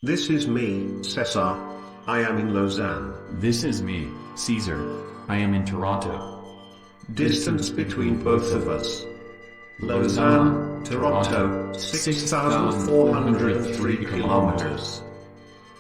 This is me, César. I am in Lausanne. This is me, César. I am in Toronto. Distance between both of us. Lausanne, Toronto, 6,403 kilometers.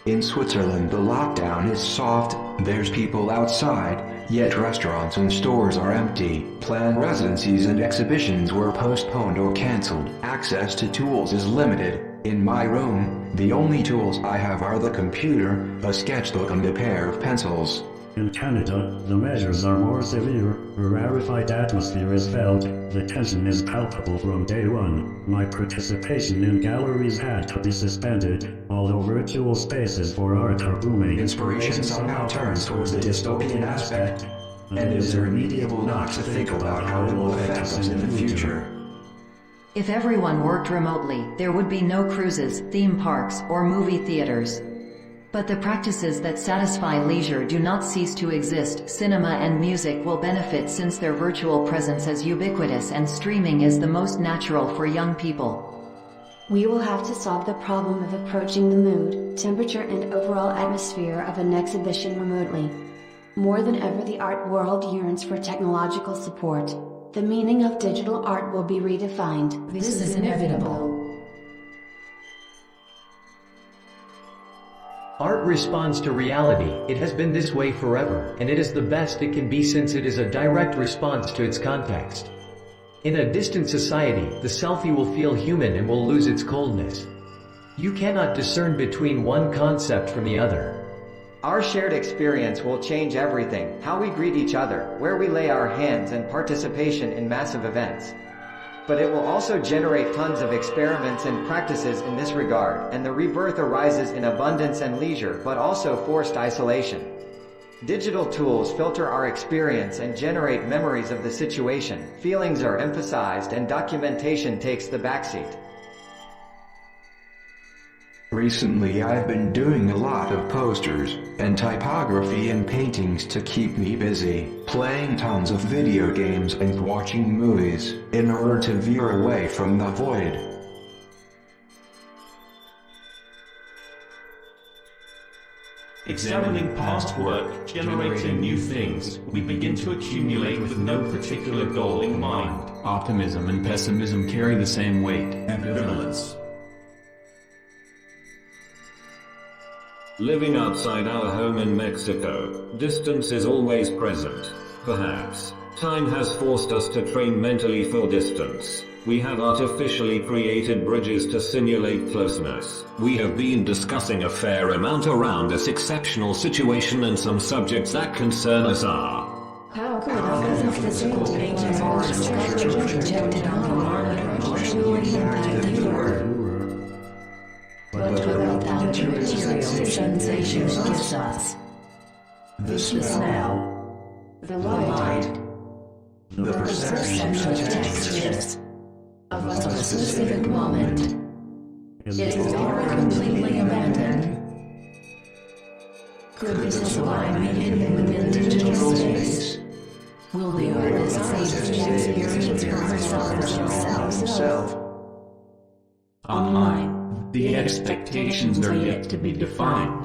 In Switzerland the lockdown is soft, there's people outside, yet restaurants and stores are empty. Planned residencies and exhibitions were postponed or cancelled. Access to tools is limited. In my room, the only tools I have are the computer, a sketchbook and a pair of pencils. In Canada, the measures are more severe, a rarefied atmosphere is felt, the tension is palpable from day one. My participation in galleries had to be suspended, although virtual spaces for art are booming. Inspiration somehow turns towards the dystopian aspect, and it is irremediable not to think about how it will affect us in the future. If everyone worked remotely, there would be no cruises, theme parks, or movie theaters. But the practices that satisfy leisure do not cease to exist. Cinema and music will benefit since their virtual presence is ubiquitous and streaming is the most natural for young people. We will have to solve the problem of approaching the mood, temperature and overall atmosphere of an exhibition remotely. More than ever the art world yearns for technological support. The meaning of digital art will be redefined. This is inevitable. Art responds to reality. It has been this way forever, and it is the best it can be since it is a direct response to its context. In a distant society, the selfie will feel human and will lose its coldness. You cannot discern between one concept from the other. Our shared experience will change everything, how we greet each other, where we lay our hands and participation in massive events. But it will also generate tons of experiments and practices in this regard, and the rebirth arises in abundance and leisure but also forced isolation. Digital tools filter our experience and generate memories of the situation, feelings are emphasized and documentation takes the backseat. Recently I've been doing a lot of posters, and typography and paintings to keep me busy, playing tons of video games and watching movies, in order to veer away from the void. Examining past work, generating new things, we begin to accumulate with no particular goal in mind. Optimism and pessimism carry the same weight. Ambivalence. Living outside our home in Mexico, distance is always present. Perhaps, time has forced us to train mentally for distance. We have artificially created bridges to simulate closeness. We have been discussing a fair amount around this exceptional situation, and some subjects that concern us are: How could a physical painting or sculpture projected on the wall emotionally impact the viewer? What without that material sensation gives us? The smell, the light, the perception of textures of a specific moment. Is all completely abandoned? Could this lie hidden within digital space? Will the artist face the experience for herself or himself? Online, the expectations are yet to be defined.